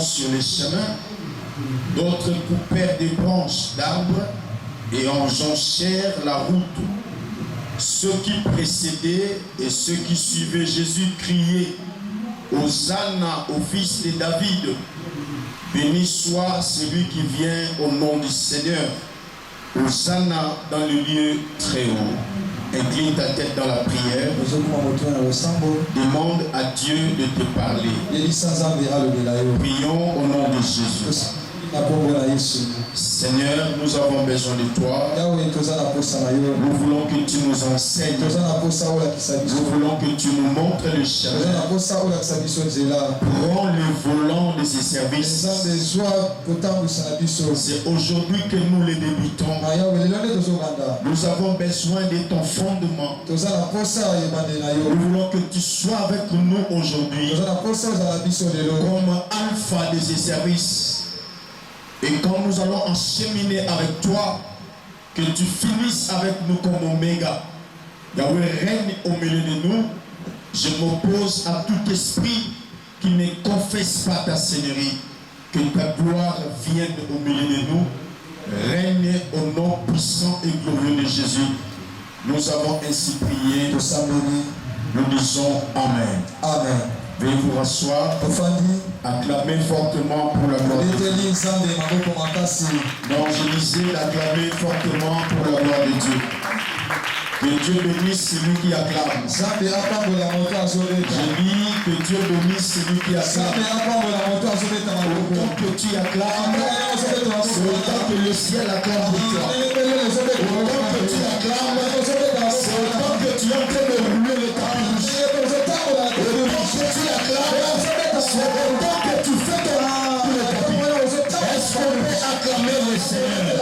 Sur les chemins, d'autres coupèrent des branches d'arbres et en jonchèrent la route. Ceux qui précédaient et ceux qui suivaient Jésus criaient « Hosanna au fils de David, béni soit celui qui vient au nom du Seigneur, Hosanna dans le lieu très haut ». Incline ta tête dans la prière. Demande à Dieu de te parler. Prions au nom de Jésus. Seigneur, nous avons besoin de toi. Nous voulons que tu nous enseignes. Nous voulons que tu nous montres le chemin. Prends le volant de ces services. C'est aujourd'hui que nous les débutons. Nous avons besoin de ton fondement. Nous voulons que tu sois avec nous aujourd'hui comme alpha de ces services. Et quand nous allons encheminer avec toi, que tu finisses avec nous comme Oméga. Yahweh règne au milieu de nous. Je m'oppose à tout esprit qui ne confesse pas ta Seigneurie. Que ta gloire vienne au milieu de nous. Règne au nom puissant et glorieux de Jésus. Nous avons ainsi prié. Nous disons Amen. Amen. Veuillez vous rasseoir. Acclamez fortement pour la gloire de Dieu. Non, je disais d'acclamer fortement pour la gloire de Dieu. Que Dieu bénisse celui qui acclame. Je dis que Dieu bénisse celui qui acclame. Autant que tu acclames, c'est autant que le ciel acclame pour toi. Autant que tu acclames, c'est autant que tu es en train de rouler le tapis rouge. Autant que tu acclames, c'est autant que tu fais ton tapis. Est-ce qu'on peut acclamer le Seigneur?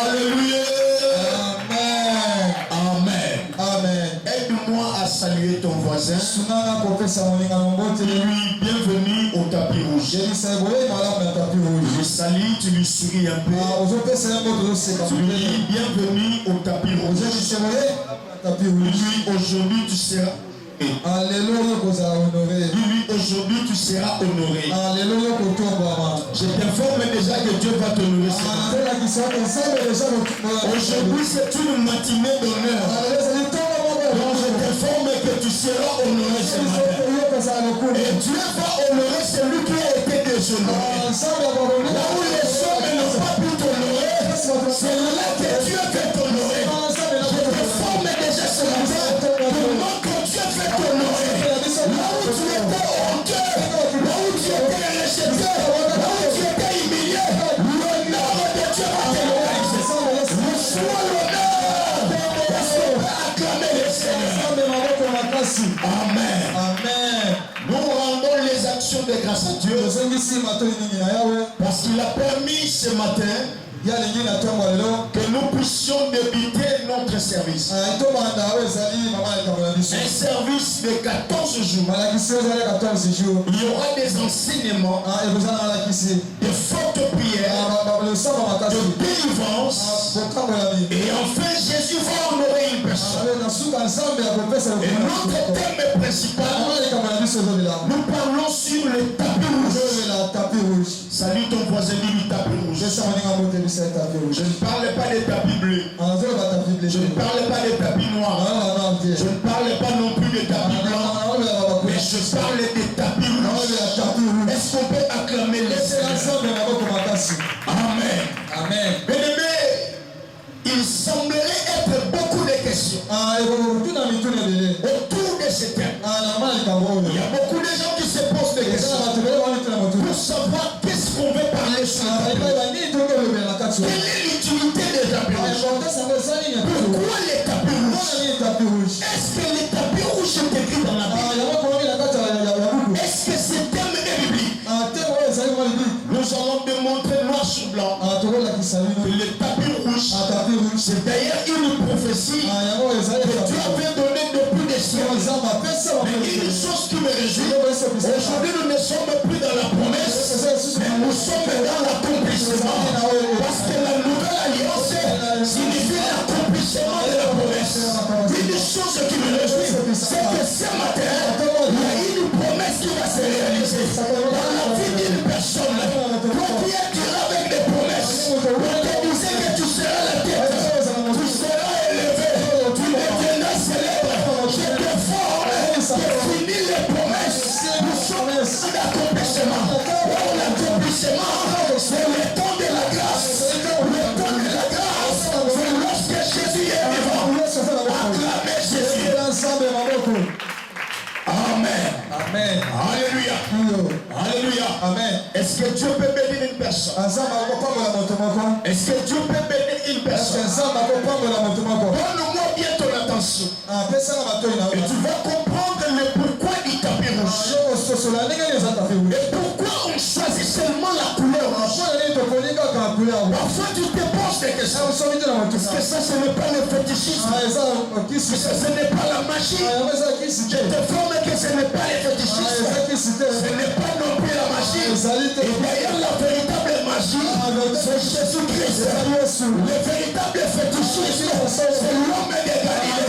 Alléluia. Aide-moi à saluer ton voisin. Lui, bienvenue au tapis rouge. Je salue, tu lui souris un peu. Tu lui dis bienvenue au tapis rouge. Lui, aujourd'hui, tu seras. Alléluia. Lui, aujourd'hui, tu seras honoré. Alléluia. Je t'informe déjà que Dieu va t'honorer. Aujourd'hui, c'est une matinée d'honneur. Donc je t'informe que tu seras honoré ce matin. Et Dieu va honorer celui qui a été déshonoré. Là où les hommes n'ont pas pu t'honorer, c'est là que Dieu fait t'honorer. Je t'informe déjà ce matin que notre Dieu fait t'honorer. Là où tu étais honteux, là où tu étais rejeté, là où tu étais humilié, l'honneur de Dieu va t'honorer. Reçois l'honneur. Amen. Amen. Nous rendons les actions de grâce à Dieu parce qu'il a permis ce matin que nous puissions débuter notre service. Un service de 14 jours. Il y aura des enseignements, de fortes prières, de délivrance. Et enfin, Jésus va honorer une personne. Et notre thème principal, nous parlons sur le tapis rouge. Salut ton voisin, dis-lui tapis rouge. Je ne parle pas des tapis bleus. Je ne parle pas des tapis noirs. Je ne parle pas non plus des tapis blancs. Mais je parle des tapis rouges. Est-ce qu'on peut acclamer les Seigneurs? Amen. Amen. Bien-aimé, il semblerait être beaucoup de questions autour de ce thème. Il y a beaucoup de gens qui se posent des questions pour savoir qu'est-ce qu'on veut parler sur le tapis. Quelle est l'utilité des tapis rouges? Pourquoi les tapis rouges? Est-ce que les tapis rouges sont écrits dans la Bible? Est-ce que ce thème est biblique? Nous allons démontrer noir sur blanc que le tapis rouge, c'est d'ailleurs une prophétie que Dieu avait donnée depuis des siècles. Mais une chose qui me réjouit, aujourd'hui nous ne sommes plus dans la promesse, mais nous sommes dans l'accomplissement. Parce que la nouvelle alliance signifie l'accomplissement de la promesse. Une chose qui me réjouit, c'est que ce matin, il y a une promesse qui va se réaliser dans la vie d'une personne. Toi qui es tiré avec des promesses, on te disait que tu seras la tête, tu seras élevé, tu deviendras célèbre. Je te forme, tu finis les promesses. Nous sommes d'accomplissement. Pour l'accomplissement, c'est le temps de la grâce. Le temps de la grâce, c'est lorsque Jésus est vivant. Acclamez Jésus. Amen. Amen. Alléluia. Alléluia. Amen. Est-ce que Dieu peut bénir une personne? Est-ce que Dieu peut bénir une personne? Donne-moi bien ton attention. Et tu vas comprendre le pourquoi du tapis rouge. Et pourquoi on choisit seulement la couleur rouge. Parfois tu te poses des questions. Est-ce que ça ce n'est pas le fétichisme? Est-ce que ce n'est pas la magie? Je te forme que ce n'est pas le fétichisme. Ce n'est pas non plus la magie. Et d'ailleurs la véritable magie, c'est Jésus-Christ. Le véritable fétichisme, c'est l'homme de Galilée.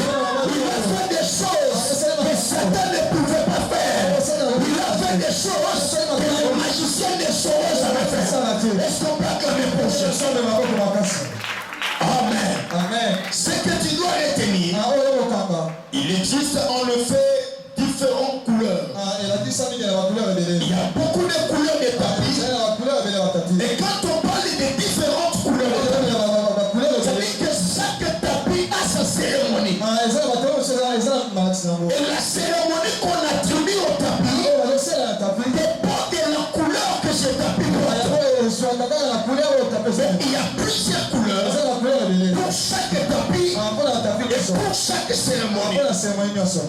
Il a fait des choses que Satan ne pouvait pas faire. Il a fait des choses que les magiciens des choses avaient fait. Est-ce qu'on peut acclamer pour Jésus? Amen. Amen. Ce que tu dois retenir, il existe en effet différentes couleurs. Il y a beaucoup de couleurs de tapis. Et quand on parle de différentes couleurs de tapis, ça veut dire que chaque tapis a sa cérémonie. Et la cérémonie qu'on attribue au tapis dépend de la couleur que ce tapis doit être. Il y a plusieurs couleurs pour chaque tapis et pour chaque cérémonie.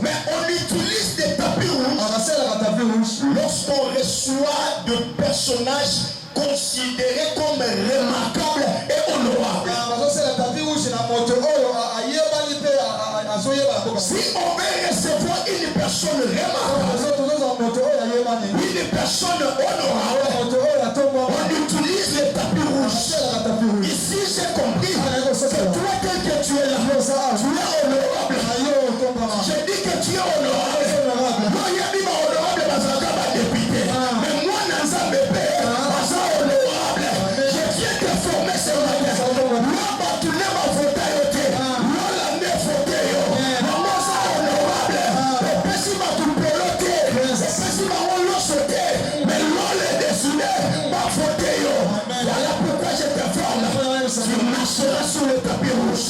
Mais on utilise des tapis rouges lorsqu'on reçoit de personnages considérés comme remarquables et honorables. Si on veut recevoir une personne remarquable, une personne honorable, on utilise les tapis rouges. Ici j'ai compris que toi tel que tu es là, tu es honorable. J'ai dit que tu es honorable. Moi il y a dit honorable parce que je député. Mais moi dans un bébé, parce que honorable, je viens te former ce matin. Là tu n'es pas voté. Là la ne voté. Maman ça honorable. Et puis si ma tout peloté, et puis si ma on l'a sauté, mais l'on l'a décidé, pas voté. Voilà pourquoi je te forme. Tu marcheras sur le tapis rouge.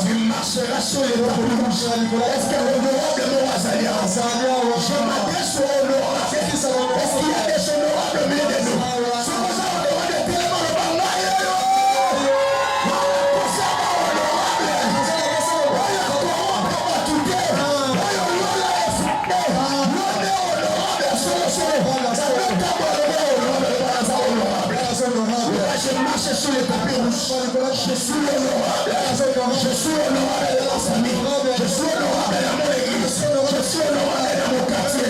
Tu marcheras sur le tapis rouge. Est-ce que l'honorable Moazalia? Je m'adresse au honorable. Est-ce qu'il y a des honorables milieu de nous? C'est pour ça qu'on de tellement le bangaï. Pour ça honorable. Voilà comment on va tout dire. Voilà l'hola est fouté. L'hola est honorable. Ça veut d'abord honorable. Je marche sur le tapis rouge. Je suis honorable. Je suis honorable dans la famille. Je suis honorable dans mon église. Je suis honorable dans mon quartier.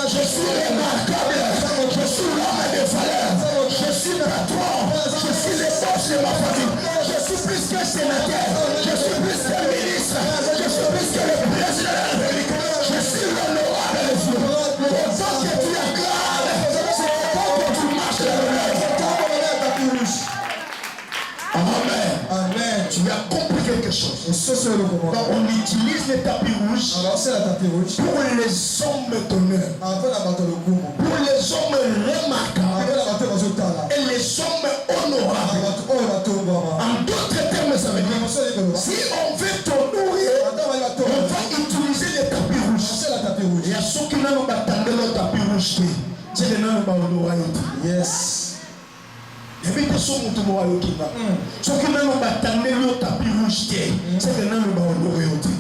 Je suis remarquable. Je suis l'homme de valeur. Je suis patron. Je suis le boss de ma famille. Je suis plus que sénateur. Je suis plus que ministre. Je suis plus que le président de la République. Je suis l'honorable de Dieu. on utilise les tapis rouges pour les hommes d'honneur, pour les hommes remarquables et les hommes honorables. En d'autres termes, ça veut dire si on veut t'honorer, on va utiliser les tapis rouges. Il y a ceux qui n'ont pas attendu le tapis rouge. C'est les noms de yes. Et puis, ceux qui n'ont pas attendu le tapis rouge. C'est les noms de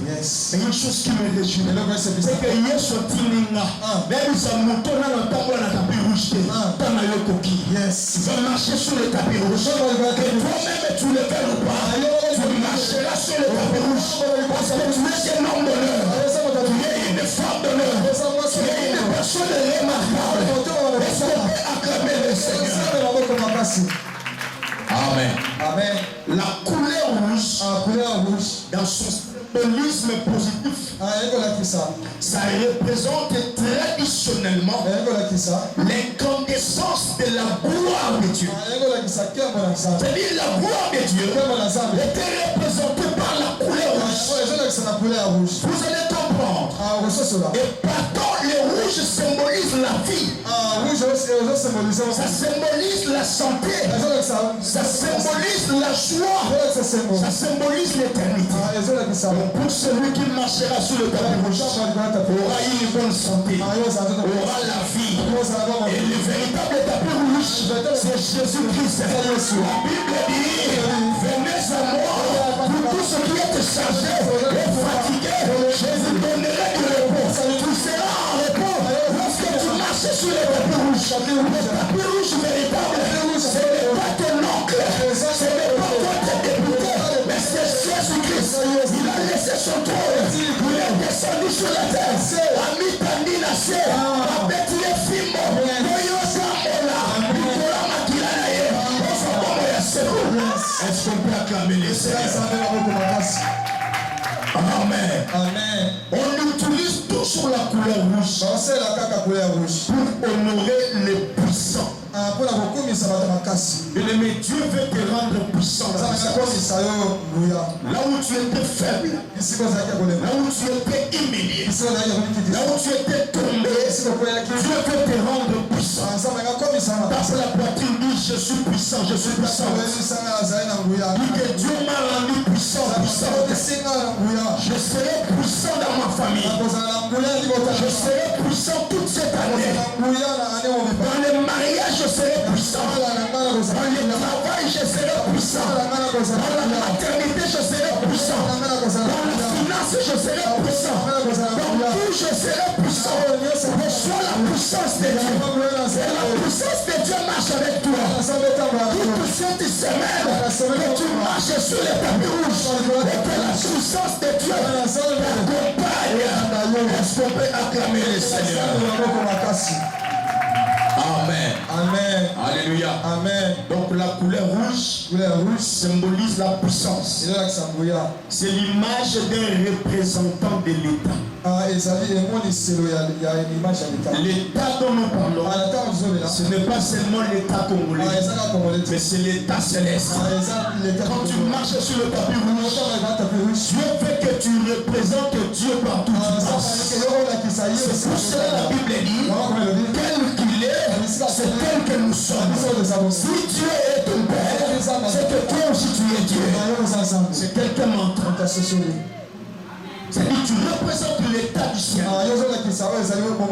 yes. Mais une chose qui me réjouit, c'est que hier sur Tininga, même si on monte dans le tapis rouge, dans la coquille. Yes. Tu vas marcher sur le tapis rouge. Et toi-même, tu le fais ou pas. Tu marcheras sur le tapis rouge. Parce que tu es un homme d'honneur. Tu es une femme d'honneur. Tu es une personne remarquable. Est-ce qu'on peut acclamer le Seigneur? Amen. Amen. La couleur rouge, dans son symbolisme positif, ça représente traditionnellement l'incandescence de la gloire de Dieu. C'est-à-dire la gloire de Dieu était représentée par la couleur rouge. Vous allez comprendre. Et partant, le rouge symbolise la vie. Ça symbolise la santé. Ça symbolise la joie. Ça symbolise l'éternité. Donc pour celui qui marchera sur le tapis rouge, aura une bonne santé, aura la vie. Et le véritable tapis rouge, c'est Jésus-Christ. La Bible dit, venez à moi, pour tout ce qui est chargé et fatigué, je vous donnerai du repos. Tu seras en repos lorsque tu marches sur le tapis rouge. Le tapis rouge véritable, ce n'est pas ton oncle, ce n'est pas votre député, mais c'est Jésus-Christ. Il a laissé son trône, il est descendu sur la terre, a mis Tandinase, a bêti les films, est-ce qu'on peut acclamer les Seigneurs? Amen. Amen. On utilise toujours la couleur rouge pour honorer les puissants. Bien-aimé, Dieu veut te rendre puissant. Là où tu étais faible, là où tu étais humilié, là où tu étais tombé, Dieu veut te rendre puissant. Parce que la poitrine dit, je suis puissant, je suis puissant. Dit que Dieu m'a rendu puissant, puissant. Je serai puissant dans ma famille. Je serai puissant toute cette année. Dans le mariage, je serai puissant. Dans le travail, je serai puissant. Dans la maternité, je serai puissant. Dans la finance, je serai puissant. Dans tout, je serai puissant. Reçois la puissance de Dieu. Et la puissance de Dieu marche avec toi. Toute cette semaine, que tu marches sur les tapis rouges. Et que la puissance de Dieu t'accompagne. Est-ce qu'on peut acclamer le Seigneur? Amen. Amen. Alléluia. Amen. Donc la couleur rouge symbolise la puissance. C'est l'image d'un représentant de l'État. L'État dont nous parlons, ce n'est pas seulement l'État congolais, mais c'est l'État céleste. Quand tu marches sur le tapis rouge, Dieu veut que tu représentes Dieu partout. C'est pour cela la Bible dit, tel qu'il est, c'est tel que nous sommes. Si Dieu est ton Père, c'est que toi aussi tu es Dieu. C'est quelqu'un m'entend. C'est-à-dire que tu représentes l'état du ciel.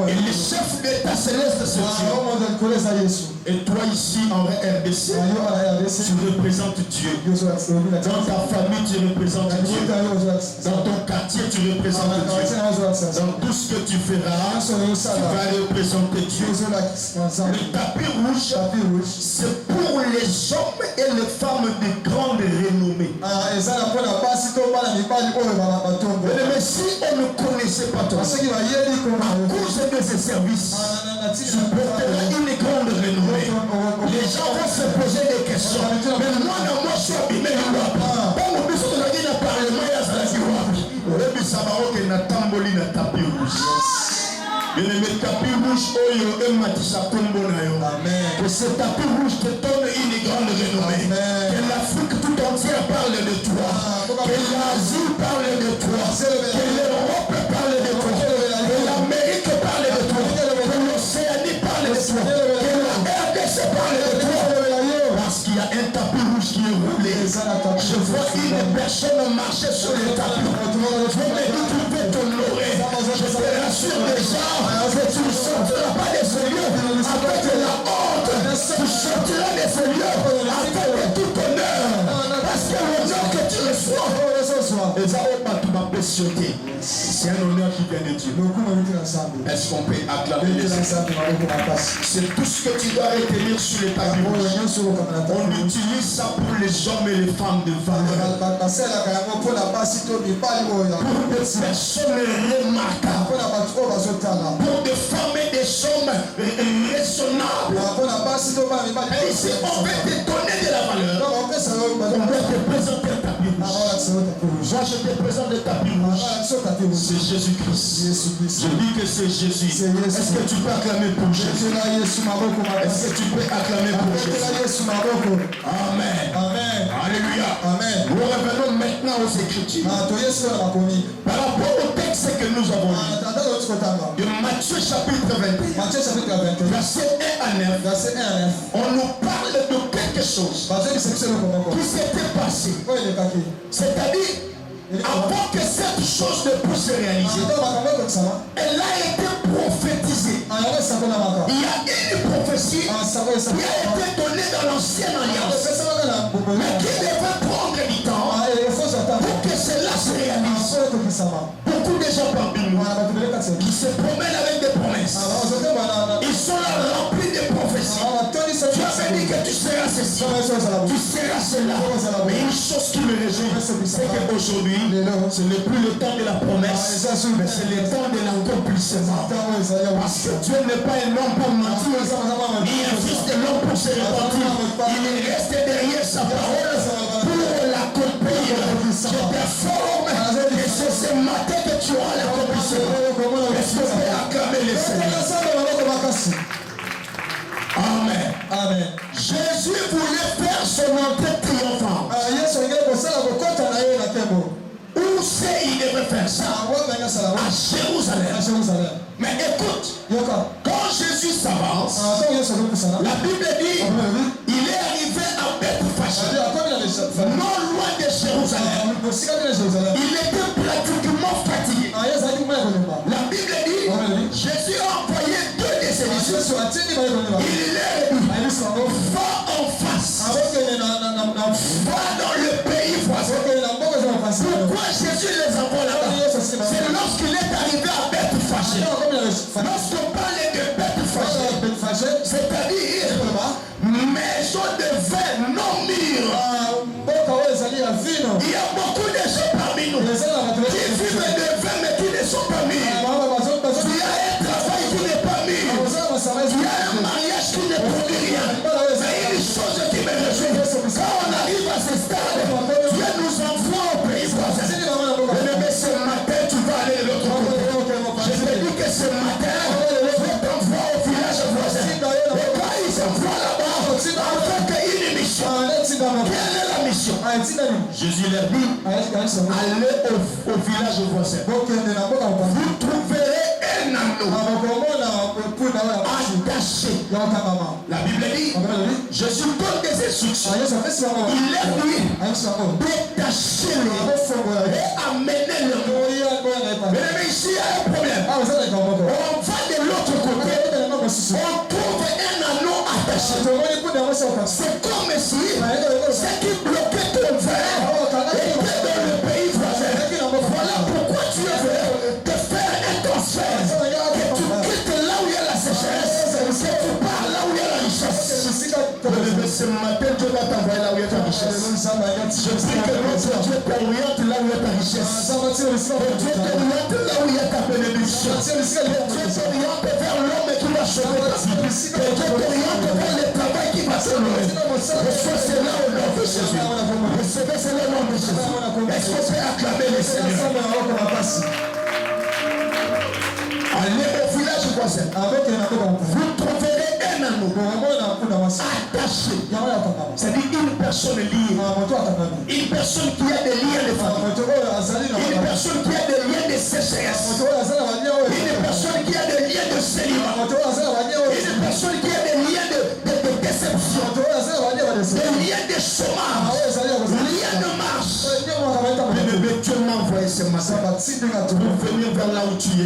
Et le chef d'état céleste, c'est Dieu. Et toi ici en RDC, tu représentes Dieu. Dans ta famille, tu représentes Dieu. Dans ton quartier, tu représentes Dieu. Dans tout ce que tu feras, tu vas représenter Dieu. Le tapis rouge, c'est pour les hommes et les femmes de grande renommée. Mais si on ne connaissait pas toi, à cause de ces services, tu porteras une grande renommée. Les gens vont se poser des questions. Mais moi, je suis abîmé. Bien-aimé, tapis rouge, que ce tapis rouge te donne une grande renommée. Que l'Afrique tout entière parle de toi. Que l'Asie parle de toi. Que l'Europe parle de toi. Que l'Amérique parle de toi. Que l'Océanie parle de toi. Que la RDC parle de toi. Parce qu'il y a un tapis rouge qui est roulé. Je vois une personne marcher sur le tapis. Je me dis qu'il peut t'honorer. Je te rassure déjà que tu ne sortiras pas de ce lieu avec la honte. Tu sortiras de ce lieu avec tout honneur. Parce que l'honneur que tu reçois, c'est un honneur qui vient de Dieu. Est-ce qu'on peut acclamer les Seigneur? C'est tout ce que tu dois retenir sur les tapis rouges. On utilise ça pour les hommes et les femmes de valeur. Pour des personnes remarquables. Pour des femmes et des hommes raisonnables. Et ici, on veut te donner de la valeur. On veut te présenter un tapis rouge. Moi, je te présente le tapis rouge. C'est Jésus-Christ. Je dis que c'est Jésus. Est-ce que tu peux acclamer pour Jésus? Est-ce que tu peux acclamer pour Jésus? Amen. Amen. Alléluia. Amen. Nous revenons maintenant aux Écritures. Par rapport au texte que nous avons lu. De Matthieu chapitre 21. Verset 1 à 9. On nous parle de quelque chose qui s'était passé. C'est-à-dire, avant que cette chose ne puisse se réaliser, elle a été prophétisée. Il y a une prophétie qui a été donnée dans l'ancienne alliance, mais qui devait prendre du temps pour que cela se réalise. Beaucoup de gens parmi nous qui se promènent avec des promesses. Ils sont là remplis de prophéties. Tu as dit que tu seras ceci, tu seras cela. Mais une chose qui me réjouit, c'est qu'aujourd'hui, ce n'est plus le temps de la promesse, mais c'est le temps de l'accomplissement. Parce que Dieu n'est pas un homme pour mentir, ni un fils de l'homme pour se repentir. Il reste derrière sa parole pour l'accomplir. Je t'informe que c'est ce matin que tu auras l'accomplissement. Est-ce que tu peux acclamer le Seigneur? Amen. Amen. Jésus voulait faire son entrée triomphante. Où c'est il devait faire ça? À Jérusalem. Mais écoute, quand Jésus s'avance, la Bible dit il est arrivé à Bethphage, non loin de Jérusalem. Il était pratiquement fatigué. La Bible dit Jésus a envoyé 2 de ses disciples. Il leur dit va en face, va dans le pays voisin. Pourquoi Jésus les envoie là-bas? C'est lorsqu'il est arrivé à Bethphage. Lorsqu'on parle de Bethphage, c'est-à-dire maison de vin non mûre. Il y a beaucoup de gens parmi nous qui vivent de vin mais qui ne sont pas mûrs. Il y a un travail qui n'est pas mûr. Il y a un mariage qui ne produit rien. Mais une chose qui me réjouit, quand on arrive à ce stade, Dieu nous envoie au pays voisin. Mais ce matin, tu vas aller de l'autre côté. Je te dis que ce matin, Dieu t'envoie au village voisin. Et quand il s'envoie là-bas, on fait une mission. Quelle est la mission? Jésus leur dit, allez au village voisin. Vous trouverez un anneau attaché. La Bible dit, Jésus donne des instructions. Il leur dit, détachez-le et amenez-le. Mais ici, il y a un problème. On va de l'autre côté, on trouve un anneau attaché. C'est comme si ce qui bloquait ton verre était dans le pays voisin. Voilà pourquoi tu veux te faire un transfert. Que tu quittes là où il y a la sécheresse, que tu pars là où il y a la richesse. Ce matin, Dieu va t'envoyer là où il y a ta richesse. Je prie que notre Dieu t'oriente là où il y a ta richesse. Dieu t'oriente là où il y a ta bénédiction. Dieu t'oriente vers l'homme qui va sauver ta vie. Dieu t'oriente vers le travail qui va se louer. Reçois cela au nom de Jésus. Recevez cela au nom de Jésus. Est-ce que c'est acclamer le Seigneur? Allez au village voisin. Vous trouverez un anneau attaché détaché. C'est-à-dire une personne liée. Une personne qui a des liens de famille. Une personne qui a des liens de sécheresse. Une personne qui a des liens de célibat. Une personne qui a des liens de déception. Des liens de chômage. Des liens de marche. Dieu m'a envoyé ce matin pour venir vers là où tu es.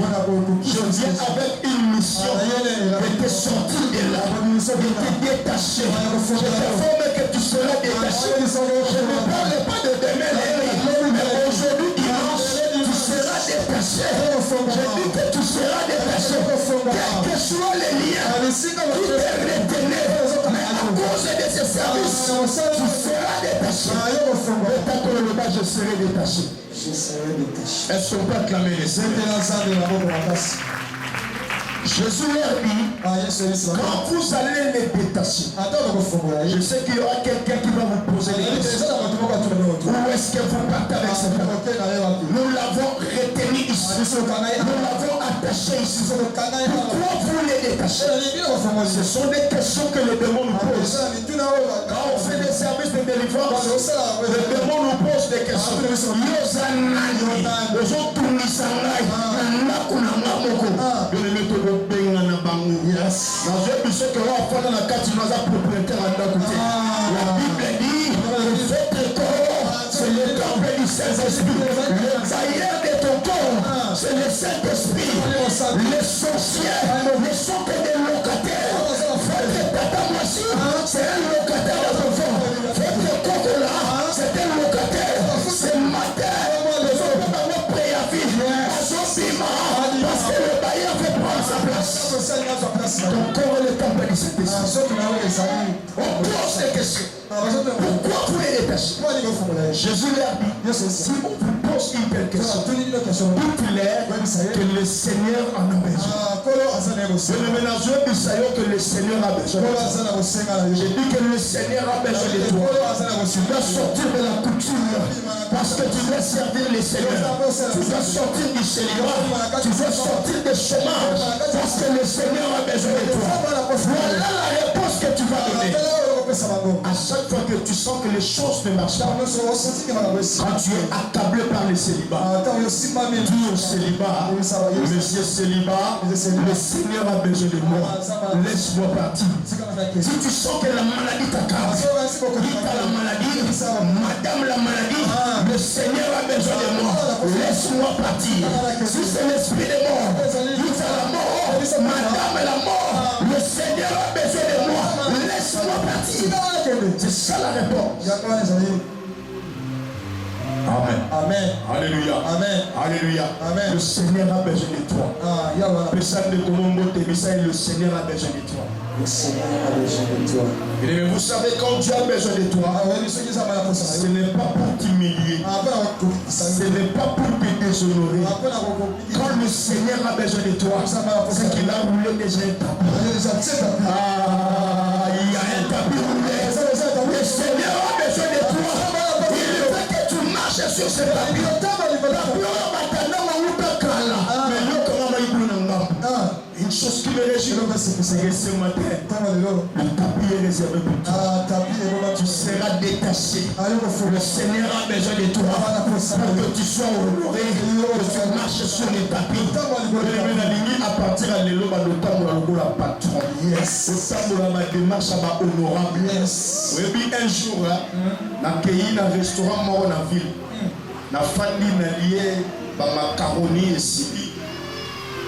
Je viens avec une mission de te sortir de là, de te détacher. Je t'informe que tu seras détaché. Je ne parle pas de demain, mais aujourd'hui, dimanche, tu seras détaché. Je dis que tu seras détaché. Quels que soient les liens qui te retenaient, mais à cause de ce service, tu seras détaché. Je serai détaché. Est-ce qu'on peut acclamer les Seigneurs? Jésus leur dit, quand vous allez les détacher, je sais qu'il y aura quelqu'un qui va vous poser des questions. Où est-ce que vous partez avec cette personne? Nous l'avons retenu ici. Nous l'avons attaché ici. Pourquoi vous les détachez? Ce sont des questions que le démon nous pose. Quand on fait des services de délivrance, le démon nous pose des questions. Yes. La Bible dit, votre corps, c'est le temple du Saint-Esprit. Le tailleur de ton corps, c'est le Saint-Esprit. Les sorcières ne sont que des locataires. Votre tata moissi, c'est un locataire de ton corps. Votre coco là, c'est un locataire. C'est matin. Les autres peuvent avoir préavis. Parce que le bailleur veut prendre sa place. Ton corps est le temple du Saint-Esprit. On pose des questions. Pourquoi vous les détachez? Jésus leur dit, si on vous pose une telle question, dites-leur que le Seigneur en a besoin. C'est le ménageur du Seigneur que le Seigneur a besoin. J'ai dit que le Seigneur a besoin de toi. Tu dois sortir de la couture parce que tu dois servir le Seigneur. Tu dois sortir du célibat. Tu dois sortir du chômage parce que le Seigneur a besoin de toi. Voilà la réponse que tu vas donner. À chaque fois que tu sens que les choses ne marchent pas, quand tu es accablé par le célibat, dis au célibat, monsieur célibat, le Seigneur a besoin de moi, laisse-moi partir. Si tu sens que la maladie t'accable, dis à la maladie, madame la maladie, le Seigneur a besoin de moi, laisse-moi partir. Si c'est l'esprit de mort, dis à la mort, madame la mort, le Seigneur a besoin de moi, laisse-moi partir. C'est ça la réponse. Amen. Amen. Alléluia. Amen. Alléluia. Amen. Le Seigneur a besoin de toi. Le Seigneur a besoin de toi. Le Seigneur a besoin de toi. Mais vous savez, quand Dieu a besoin de toi, ce n'est pas pour t'humilier. Ce n'est pas pour te déshonorer. Quand le Seigneur a besoin de toi, c'est qu'il a roulé déjà un tapis. Il y a un tapis roulé. Le Seigneur a besoin de toi. Il veut que tu marches sur ce tapis. Une chose qui me réjouit, c'est que ce matin, le tapis est réservé pour toi. Tu seras détaché. Le Seigneur a besoin de toi pour que tu sois honoré, que tu marches sur le tapis. À partir de l'élo, la patron. La démarche honorable. Un jour, dans un restaurant mort dans la ville, la famille n'a lié macaroni et sibi.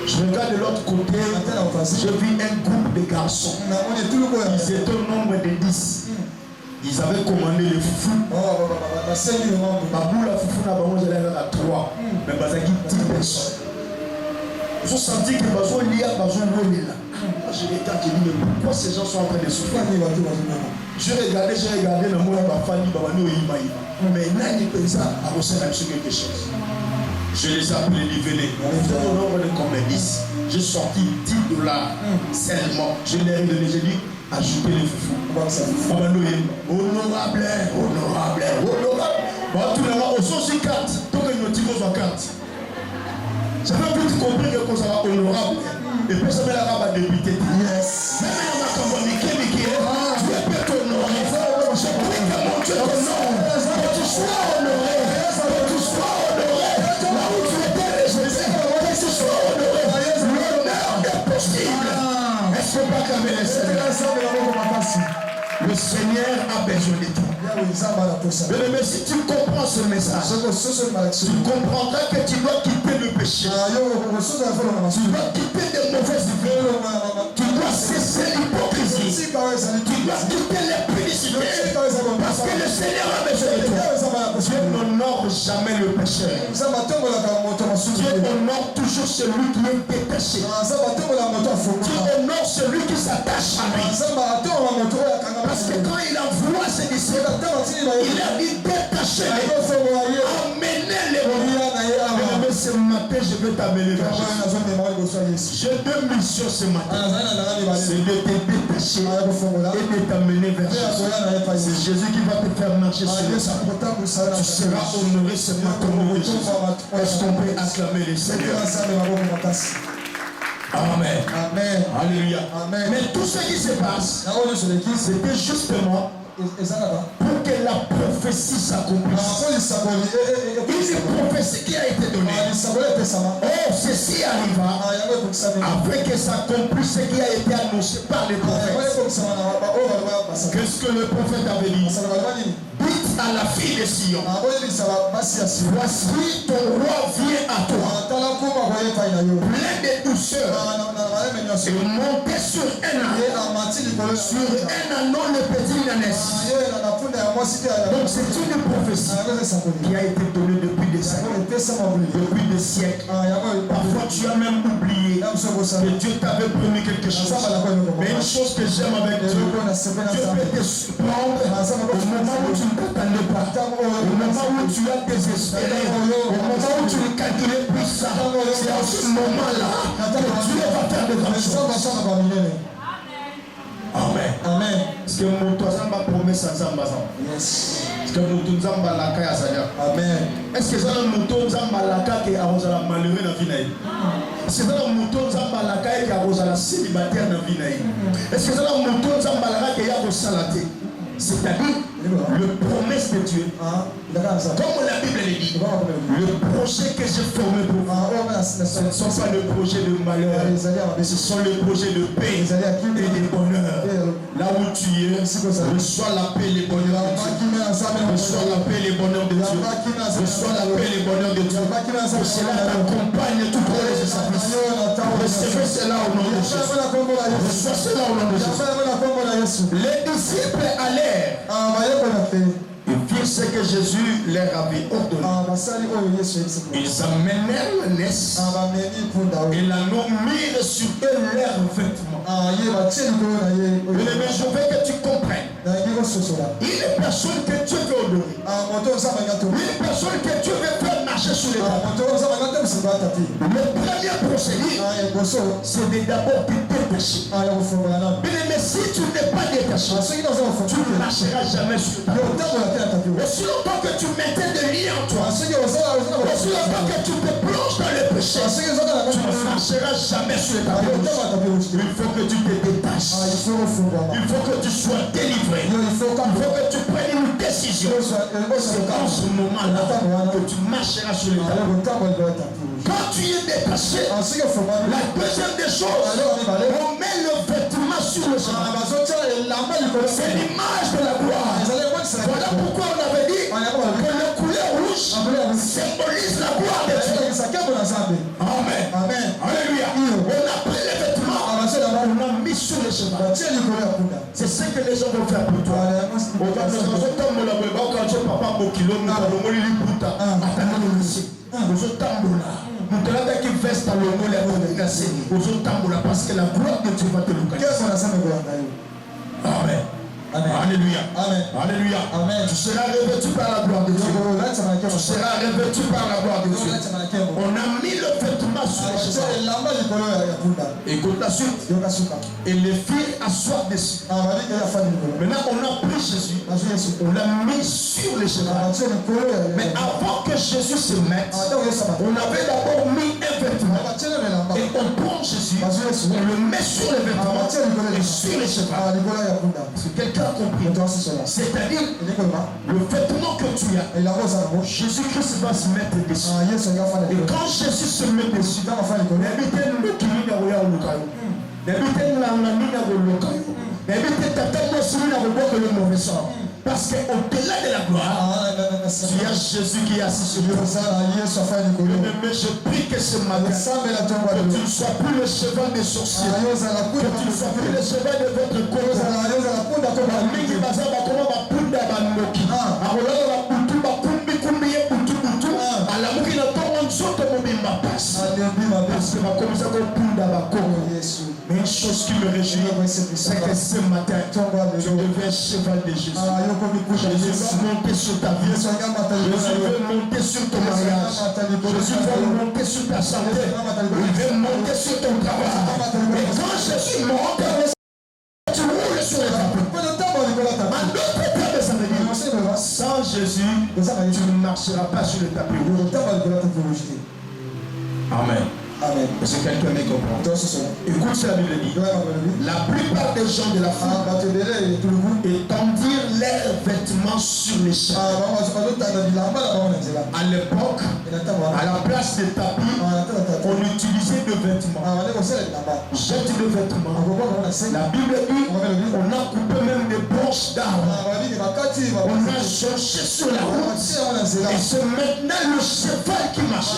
Je regarde de l'autre côté, je vis un groupe de garçons. Ils étaient au nombre de 10. Ils avaient commandé les foufous. Babou la foufou n'a pas à 3. Mais Bazaki 10 personnes. Ils ont senti que Bazou Lia, Bazou Woli là. Je regarde, je dis, mais pourquoi ces gens sont en train de souffrir? J'ai regardé le mot de ma famille, mais là, il peut ça à ressentir quelque chose. Je les ai appelés, ils venaient. Au nombre de combien 10. J'ai sorti $10 seulement. Je leur ai donné, j'ai dit, ajoutez les foufous. Honorable, honorable, honorable. Tout le monde, on aussi carte. Tant que nous tirons en carte. Ça veut plus comprendre que ça va honorable. Et puis ça met la rabat député. Yes. Même la macabre, tu es peut-être honorable. Le Seigneur a besoin de toi. Mais si tu comprends ce message, tu comprendras que tu dois quitter le péché. Tu dois quitter des mauvaises idées. Tu dois cesser l'hypocrisie. Tu dois quitter les publicités. Parce que le Seigneur a besoin de toi. Dieu n'honore jamais le pécheur. Dieu honore toujours celui qui est détaché. Dieu honore celui qui s'attache à lui. Parce que quand il envoie ses disciples, il a dit détachez-les, emmenez-les. Mais ce matin, je vais t'amener vers Jésus. J'ai deux missions ce matin. C'est de te détacher et de t'amener vers Jésus. C'est Jésus qui va te faire marcher sur le sable. Tu seras honoré ce matin au nom de Jésus. Est-ce qu'on peut acclamer le Seigneur? Amen. Amen. Alléluia. Amen. Mais tout ce qui se passe, c'était justement pour que la prophétie s'accomplisse. Une prophétie qui a été donnée. Oh, ceci arriva après que s'accomplisse ce qui a été annoncé par les prophètes. Qu'est-ce que le prophète avait dit? Dites à la fille de Sion, voici ton roi vient à toi, plein de douceur, et monté sur un anneau le petit naissance. Donc c'est une prophétie qui a été donnée depuis des siècles. Depuis des siècles. Parfois tu as même oublié que Dieu t'avait promis quelque chose. Mais une chose que j'aime avec Dieu, Dieu peut te surprendre au moment où tu ne t'attendais pas, au moment où tu as désespéré, au moment où tu ne calculais plus ça. C'est à ce moment-là que Dieu va faire de grandes choses. Amen. Amen. Est-ce que mon toit m'a promis ça? Yes. Est-ce que mon toit m'a la caille à Seigneur? Amen. Est-ce que ça mon toit m'a la caille qui a rosé la malheureux dans la vie? Est-ce que ça mon toit m'a la caille qui a rosé la célibataire dans la vie? Est-ce que ça mon toit m'a la caille qui a rosé la thé? C'est-à-dire le promesse de Dieu. Comme la Bible le dit, le projet que j'ai formé pour vous, ce ne sont pas le projet de malheur, mais ce sont les projets de paix et de bonheur. Là où tu es, reçois la paix et le bonheur de Dieu. Reçois la paix et le bonheur de Dieu. Reçois la paix et le bonheur de Dieu. Que cela t'accompagne tout au long de sa vie. Recevez cela au nom de Jésus. Reçois cela au nom de Jésus. Les disciples allèrent. Ils firent ce que Jésus leur avait ordonné. Ils amenèrent la naisse et l'anneau mirent sur eux leurs vêtements. Mais je veux que tu comprennes. Une personne que Dieu veut honorer. Une personne que Dieu veut faire marcher sur les terres. Le premier procédé, c'est de d'abord te détacher. Mais si tu n'es pas détaché, tu ne marcheras jamais sur ta terre. Aussi longtemps que tu mettais des liens en toi, aussi longtemps que tu te plonges dans le péché, tu ne marcheras jamais sur ta terre. Il faut que tu te détaches. Il faut que tu sois délivré. Il faut que tu prennes une décision. C'est dans ce moment-là que tu marcheras sur les terres. Quand tu es détaché, la deuxième des choses, on met le vêtement sur le chemin. C'est l'image de la gloire. Voilà pourquoi on avait dit que le couleur rouge symbolise la gloire de Dieu. Amen. Amen. Alléluia. On a pris les vêtements, on a mis sur le chemin. C'est ce que les gens vont faire pour toi. Parce que la gloire de Dieu va te localiser. Amen. Amen. Alléluia. Amen. Alléluia. Amen. Tu seras revêtu par la gloire de Dieu. Tu seras revêtu par la gloire de Dieu. On a mis le vêtement sur les cheveux. Écoute la suite. Et les filles assoient dessus. Maintenant, on a pris Jésus. On l'a mis sur les cheveux. Mais avant que Jésus se mette, on avait d'abord mis un vêtement. Et on prend Jésus. On le met sur les vêtements et sur les cheveux. C'est quelqu'un a compris. C'est-à-dire, le vêtement que tu as, Jésus-Christ va se mettre dessus. Et quand Jésus se met dessus, Parce qu'au-delà de la gloire, il y a Jésus qui est assis sur lui. Je prie que ce matin, que tu ne sois plus le cheval des sorciers, que tu ne sois plus le cheval de votre cause. Mais une chose qui me réjouit, c'est que ce matin, tu deviens cheval de Jésus. Jésus va monter sur ta vie. Jésus va monter sur ton mariage. Jésus va monter sur ta santé. Il va monter sur ton travail. Et quand Jésus monte, tu roules sur les drapeaux. Sans Jésus, tu ne marcheras pas sur le tapis rouge. Amen. Amen. Est-ce que quelqu'un me comprend? Écoute ce que la Bible dit. La plupart des gens de la foule étendirent leurs vêtements sur les champs. À l'époque, à la place des tapis, on utilisait des vêtements. Jette de vêtements. La Bible dit, on a coupé même des branches d'arbres. On a cherché sur la route. Et c'est maintenant le cheval qui marche.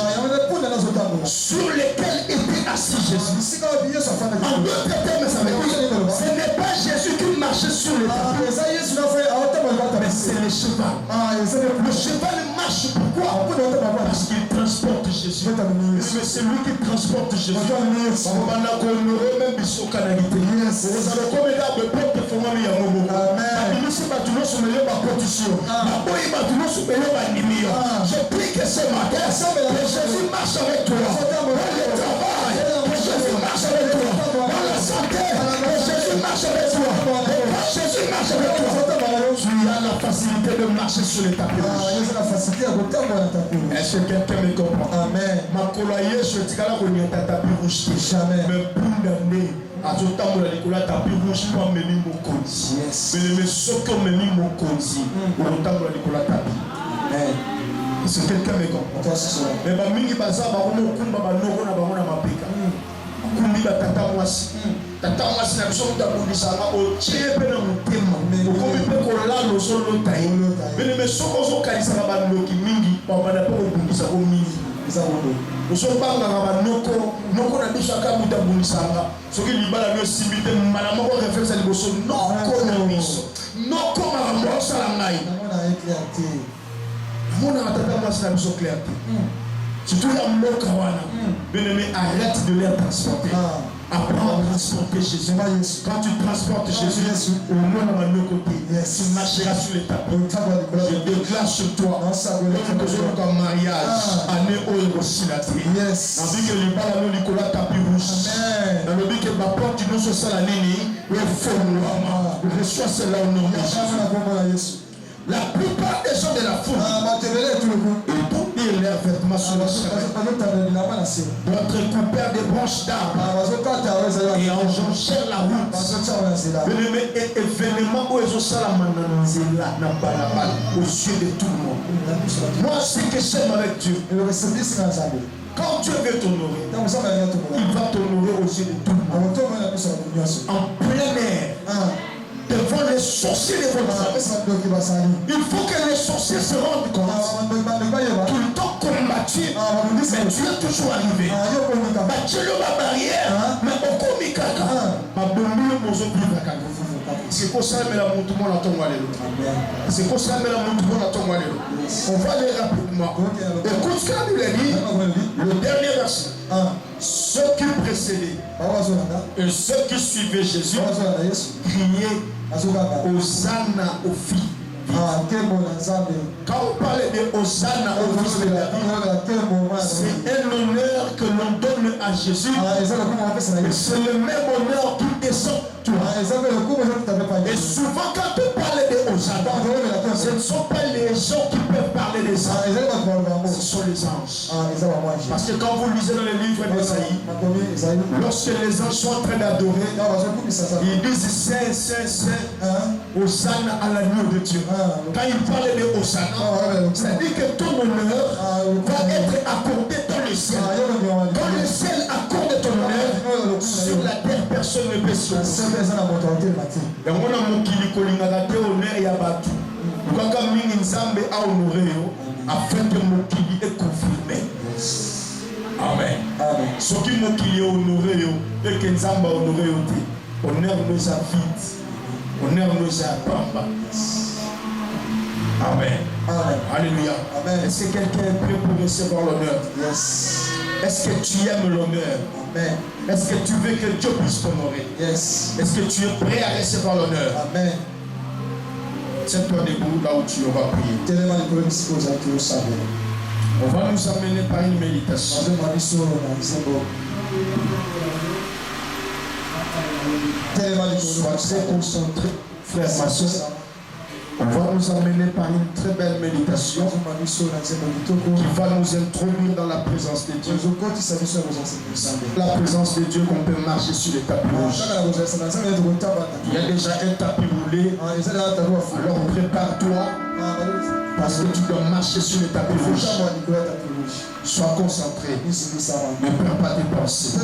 Sur lesquels était assis Jésus. En d'autres termes, ça veut dire, ce n'est pas Jésus qui marchait sur les tapis, mais c'est le cheval. Le cheval marche pourquoi? Parce qu'il transporte Jésus. Mais c'est lui qui transporte Jésus. Je prie que ce matin, Jésus marche avec toi. Travail, Jésus marche avec toi. Dans la santé, Jésus marche avec toi. Jésus marche avec toi. Tu as la facilité de marcher sur les tapis. Est-ce que quelqu'un me comprend? Amen. Ma coloye, je dis qu'à la religion, t'as tapis rouge. Jamais. Mais pour l'année, à tout temps, la l'école, tapis rouge, pas me mis mon conti. Mais le socle me mis mon conti. Au temps, la l'école, tapis. Amen. Est-ce que quelqu'un me comprend? Mais bah mingi baza ba komo kumba ba noko na bango na mapeka. Kumbi ba tata mwasi. Tata mwasi na biso muta bundisa ba o chepe na mutema. Okomi pe ko la lo solo tai. Bele me soko zo kalisa ba noki mingi ba bana pe ko bundisa ko mingi. Oso banga ba noko na biso aka muta bundisa ba. Soki libala no simite mala moko référence liboso noko na biso. Noko ma mo sala ngai. Mon attentat moi c'est la mission clarté. Surtout la mokawana. Bien-aimé, arrête de les transporter. Apprends à transporter Jésus. Quand tu transportes Jésus, au moins à nos côtés, tu marcheras sur les tapis. Je déclare sur toi, comme mariage, année où aussi la terre. Dans le but que les balles Nicolas tapis rouge. Dans le but que ma porte du nom soit la ligne, il faut reçois cela au nom de Jésus. La plupart des gens de la foule ils ont leurs vêtements sur le chemin. D'autres coupèrent des branches d'arbres et enjonchèrent la route. Et événement où ils ont ça la mananzela aux yeux de tout le monde. Moi, ce que j'aime avec Dieu, quand Dieu veut t'honorer, il va t'honorer aux yeux de tout le monde. En plein air. Devant les sorciers de votre famille. Il faut que les sorciers se rendent compte. Tout le temps combattu, mais Dieu est toujours arrivé. Dieu est barrière, mais au comikaka. C'est pour ça que la montre la tombe. C'est pour ça que la montre la tombe. On va aller rapidement. Écoute ce que la Bible dit. Le dernier verset. Ceux qui précédaient et ceux qui suivaient Jésus criaient Hosanna au Fils. Quand on parle de Hosanna au Fils de David, c'est un honneur que l'on donne à Jésus. C'est le même honneur qui descend. Et souvent quand on parle de Hosanna, ce ne sont pas les gens qui peuvent parler des anges, ce sont les anges. Parce que quand vous lisez dans les livres d'Ésaïe, lorsque les anges sont en train d'adorer, ils disent Saint, Saint, Saint, Hosanna à l'agneau de Dieu. Quand il parle de Hosanna, c'est-à-dire que ton honneur va être accordé dans le ciel. Dans le ciel accorde ton honneur, sur la terre personne ne peut se opposer. Et on a mon kili kolingaka te honneur ya batu. Kaka mingi nzambe a honoré yo afin que mon kili est confirmé. Amen. Ce qui mon kili est honoré yo et que nzambe a honoré yo te. Honneur nous a vite. Honneur nous a pamba. Amen. Amen. Alléluia. Amen. Est-ce que quelqu'un est prêt pour recevoir l'honneur? Yes. Est-ce que tu aimes l'honneur? Amen. Est-ce que tu veux que Dieu puisse t'honorer? Yes. Est-ce que tu es prêt à recevoir l'honneur? Amen. Tiens-toi debout là où tu auras prié. On va nous amener par une méditation. Sois très concentré, frère, ma soeur. On va nous amener par une très belle méditation qui va nous introduire dans la présence de Dieu. La présence de Dieu qu'on peut marcher sur les tapis rouges. Il y a déjà un tapis roulé. Alors prépare-toi parce que tu dois marcher sur les tapis rouges. Sois concentré. Ne perds pas tes pensées.